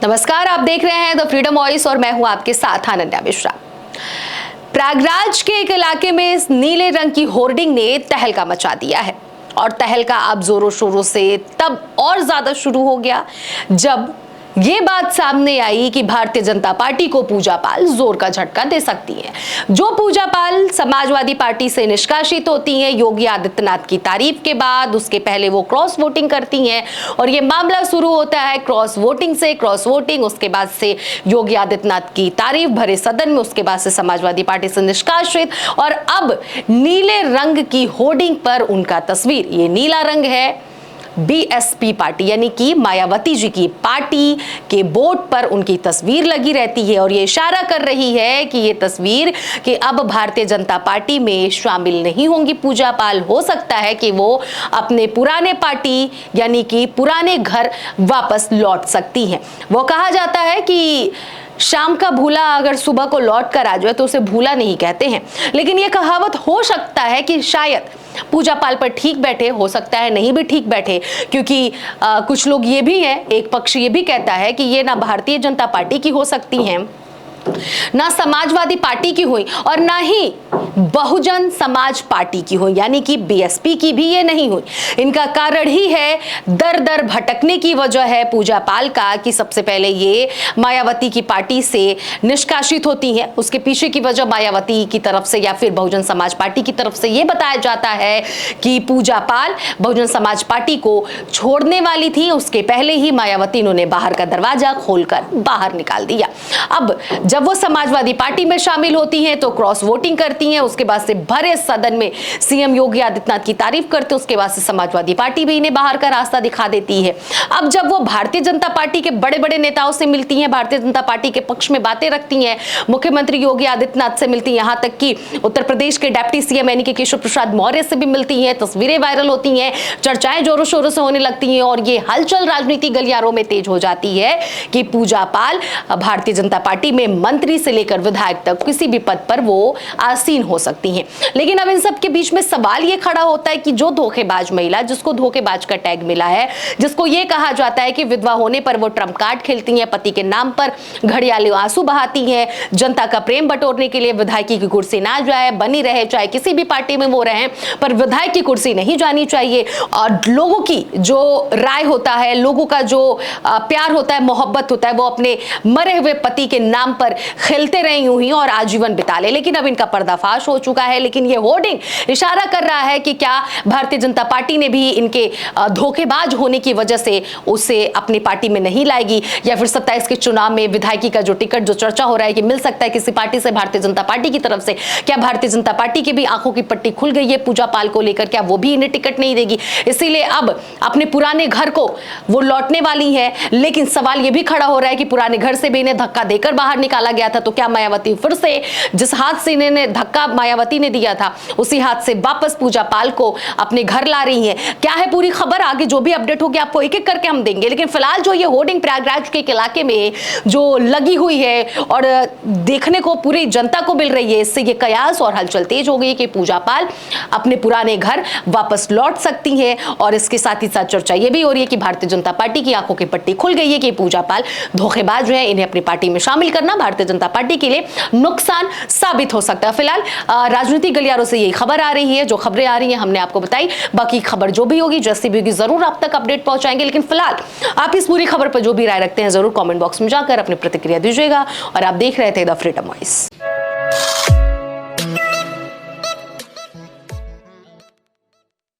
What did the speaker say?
नमस्कार, आप देख रहे हैं द फ्रीडम वॉइस और मैं हूं आपके साथ अनन्या मिश्रा। प्रयागराज के एक इलाके में इस नीले रंग की होर्डिंग ने तहलका मचा दिया है और तहलका अब जोरों शोरों से तब और ज्यादा शुरू हो गया जब ये बात सामने आई कि भारतीय जनता पार्टी को पूजा पाल जोर का झटका दे सकती है। जो पूजा पाल समाजवादी पार्टी से निष्कासित होती हैं योगी आदित्यनाथ की तारीफ के बाद, उसके पहले वो क्रॉस वोटिंग करती हैं और ये मामला शुरू होता है क्रॉस वोटिंग से। क्रॉस वोटिंग, उसके बाद से योगी आदित्यनाथ की तारीफ भरे सदन में, उसके बाद से समाजवादी पार्टी से निष्कासित और अब नीले रंग की होर्डिंग पर उनका तस्वीर। ये नीला रंग है बीएसपी पार्टी यानी कि मायावती जी की पार्टी के बोर्ड पर उनकी तस्वीर लगी रहती है और ये इशारा कर रही है कि ये तस्वीर कि अब भारतीय जनता पार्टी में शामिल नहीं होंगी पूजा पाल। हो सकता है कि वो अपने पुराने पार्टी यानी कि पुराने घर वापस लौट सकती हैं। वो कहा जाता है कि शाम का भूला अगर सुबह को लौट कर आ जाए तो उसे भूला नहीं कहते हैं, लेकिन यह कहावत हो सकता है कि शायद पूजा पाल पर ठीक बैठे, हो सकता है नहीं भी ठीक बैठे, क्योंकि कुछ लोग ये भी हैं, एक पक्ष ये भी कहता है कि ये ना भारतीय जनता पार्टी की हो सकती हैं, ना समाजवादी पार्टी की हुई और ना ही बहुजन समाज पार्टी की हुई यानी कि बीएसपी की भी ये नहीं हुई। इनका कारण ही है दर दर भटकने की वजह है पूजा पाल का कि सबसे पहले ये मायावती की पार्टी से निष्कासित होती हैं। उसके पीछे की वजह मायावती की तरफ से या फिर बहुजन समाज पार्टी की तरफ से ये बताया जाता है कि पूजा पाल बहुजन समाज पार्टी को छोड़ने वाली थी, उसके पहले ही मायावती इन्होंने बाहर का दरवाजा खोलकर बाहर निकाल दिया। अब जब वो समाजवादी पार्टी में शामिल होती हैं तो क्रॉस वोटिंग करती हैं, उसके बाद से भरे सदन में सीएम योगी आदित्यनाथ की तारीफ करते हैं, उसके बाद से समाजवादी पार्टी भी इन्हें बाहर का रास्ता दिखा देती है। अब जब वो भारतीय जनता पार्टी के बड़े बड़े नेताओं से मिलती हैं, भारतीय जनता पार्टी के पक्ष में बातें रखती हैं, मुख्यमंत्री योगी आदित्यनाथ से मिलती हैं, यहां तक कि उत्तर प्रदेश के डिप्टी सीएम यानी कि केशव प्रसाद मौर्य से भी मिलती हैं, तस्वीरें वायरल होती हैं, चर्चाएं जोरों शोरों से होने लगती हैं और ये हलचल राजनीति गलियारों में तेज हो जाती है कि पूजा पाल भारतीय जनता पार्टी में मंत्री से लेकर विधायक तक किसी भी पद पर वो आसीन हो सकती हैं। लेकिन अब इन सब के बीच में सवाल ये खड़ा होता है कि जो धोखेबाज महिला, जिसको धोखेबाज का टैग मिला है, जिसको ये कहा जाता है कि विधवा होने पर वो ट्रम्प कार्ड खेलती हैं, पति के नाम पर घड़ियाली आंसू बहाती हैं, जनता का प्रेम बटोरने के लिए विधायकी की कुर्सी ना जाए, बनी रहे, चाहे किसी भी पार्टी में वो रहे, पर विधायक की कुर्सी नहीं जानी चाहिए। और लोगों की जो राय होता है, लोगों का जो प्यार होता है, मोहब्बत होता है, वो अपने मरे हुए पति के नाम पर खेलते रहे यूं ही और आजीवन बिता ले। लेकिन अब इनका पर्दाफाश हो चुका है। लेकिन ये होर्डिंग इशारा कर रहा है कि क्या भारतीय जनता पार्टी ने भी इनके धोखेबाज होने की वजह से उसे अपनी पार्टी में नहीं लाएगी, या फिर 27 के चुनाव में विधायकी का जो टिकट जो चर्चा हो रहा है कि मिल सकता है किसी पार्टी से भारतीय जनता पार्टी की तरफ से, क्या भारतीय जनता पार्टी की भी आंखों की पट्टी खुल गई है पूजा पाल को लेकर, क्या वो भी इन्हें टिकट नहीं देगी? इसीलिए अब अपने पुराने घर को वो लौटने वाली है। लेकिन सवाल ये भी खड़ा हो रहा है कि पुराने घर से भी इन्हें धक्का देकर बाहर निकाला गया था, तो क्या मायावती फिर से जिस हाथ से इन्हें धक्का मायावती ने दिया था उसी हाथ से वापस पूजा पाल को अपने घर ला रही हैं? क्या है पूरी खबर? आगे जो भी अपडेट होगी आपको एक एक करके हम देंगे। लेकिन फिलहाल जो ये होर्डिंग प्रयागराज के इलाके में जो लगी हुई है और देखने को पूरी जनता को मिल रही है, इससे ये कयास और हलचल तेज हो गई कि पूजा पाल अपने पुराने घर वापस लौट सकती है। और इसके साथ ही साथ चर्चा ये भी हो रही है कि भारतीय जनता पार्टी की आंखों की पट्टी खुल गई है कि पूजा पाल धोखेबाज है, इन्हें अपनी पार्टी में शामिल करना भारतीय जनता पार्टी के लिए नुकसान साबित हो सकता है। फिलहाल राजनीतिक गलियारों से यही खबर आ रही है, जो खबरें आ रही हैं हमने आपको बताई। बाकी खबर जो भी होगी, जैसी भी होगी, जरूर आप तक अपडेट पहुंचाएंगे। लेकिन फिलहाल आप इस पूरी खबर पर जो भी राय रखते हैं जरूर कमेंट बॉक्स में जाकर अपनी प्रतिक्रिया दीजिएगा। और आप देख रहे थे द फ्रीडम वॉइस।